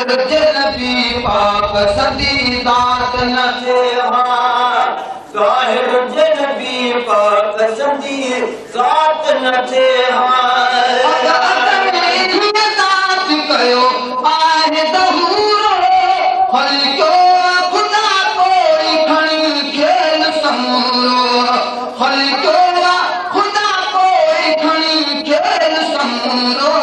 नबी पाक सदी दात न थे ज़ाहिर नबी पाक सदी ज़ात न थे कयो आहे ज़हूरो हल्को खुदा कोई खणी खेल समूरो हल्को खुदा कोई खणी खेल समूरो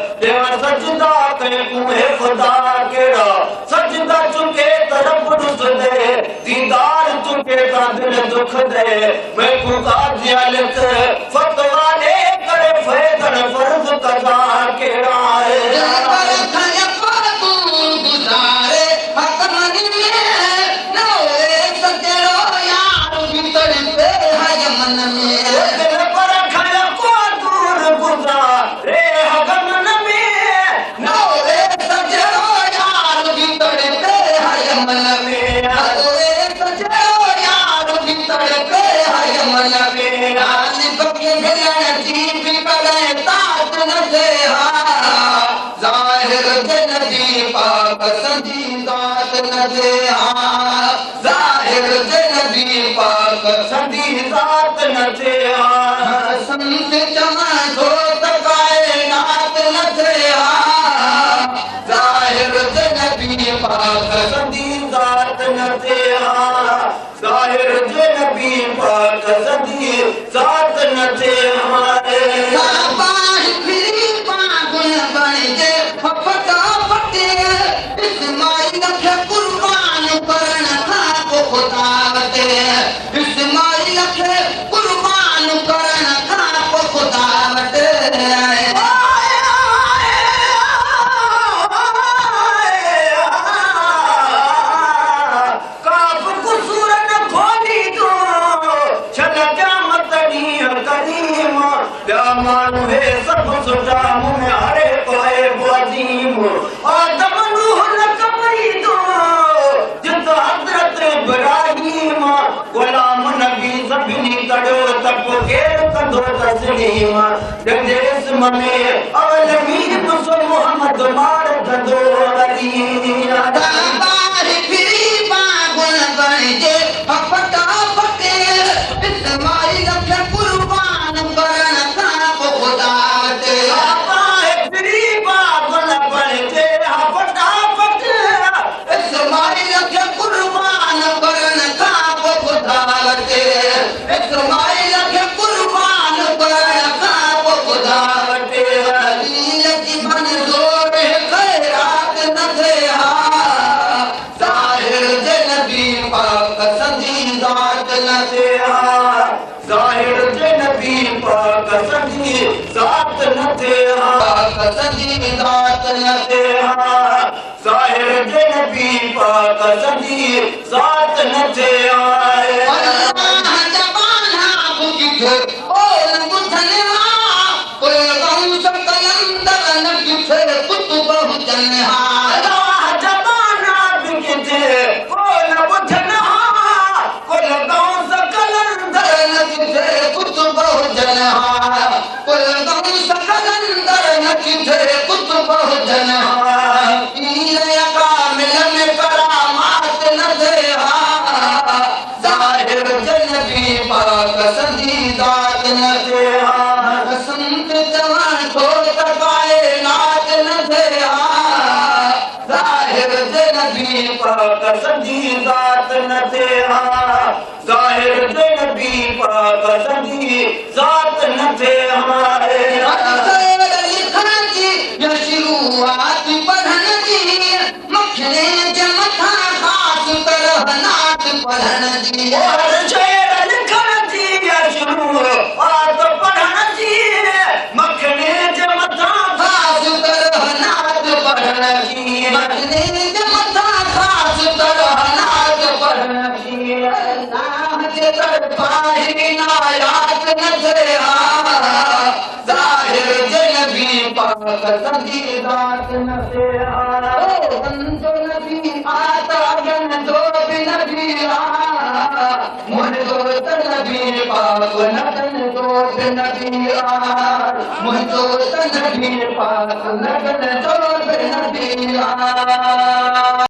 Hare पाक संजी ज़ात न थे ज़ाहिर जे नबी पाक संजी ज़ात न थे संत चवण थो त काइनात न थे ज़ाहिर जे नबी पाक संजी ज़ात न थे ज़ाहिर जे नबी पाक संजी ज़ात न थे शाबाश फिरी पागुन बणिजे फटाफट इस्माइल खे कुर्बान करण खां पोइ ख़ुदा वटि इस्माइल खे कुर्बान करण खां पोइ ख़ुदा वटि माण्हू हे सभु सुठा मुंहिंजा हरे पाए वज़ीम आदम नूह न कमई थो जित हज़रत इब्राहीम ग़ुलाम नबी सभिनी कढियो त पोइ केरु कंदो तस्लीम जंहिंजे इस्म में अवल मीर मुसो मोहम्मद मार कंदो अली शाबाश फिरी पागुन बणिजे फटाफट इस्माइल खे कुर्बान करण खां पोइ ख़ुदा वटि इस्माइल खे कुर्बान करण खां पोइ ख़ुदा वटि इस्माइल खे कुर्बान करण खां पोइ ख़ुदा वटि दीन जी मंज़ूर ख़ैरात न थे ज़ाहिर जे नबी पाक संजी ज़ात न थे ज़ाहिर जे नबी पाक संजी ज़ात न थे पाक संजी ज़ात न थे ज़ाहिर जे नबी पाक संजी ज़ात न थे अल्लाह जबाना किथे ओल बुधन कोई गौस कलंदर न किथे कुतुब हुजन अल्लाह जबाना भी किथे कोन ॿुधन कुल गौस कलंदर न किथे कुतुब हुजन कुल गौस कलंदर न किथे कुतुब हुजन पीर कामिल में करामात न थे ज़ाहिर जे नबी पाक संजी ज़ात न थे संत चवण थो त काइनात न थे ज़ाहिर जे नबी पाक संजी ज़ात न थे ज़ाहिर जे नबी पाक संजी ज़ात न थे लिखण जी या शुरूआत पढ़ण जी मखणे जे मथां ख़ासि तरह नात पढ़ण जी और शेर लिखण जी या शुरूआत पढ़ण जी मखणे जे मथां ख़ासि तरह नात पढ़ण जी मखणे जे मथां ख़ासि तरह नात पढ़ण जी अल्लाह जे तरफ़ां हिदायत न थे ज़ाहिर जे नबी पाक संजी ज़ात न थे संजो नबी आता गंजो बि नबी मुंहिंजो त नबी पाक न गंजो बि नबी मुंहिंजो त नबी पाक न गंजो बि नबी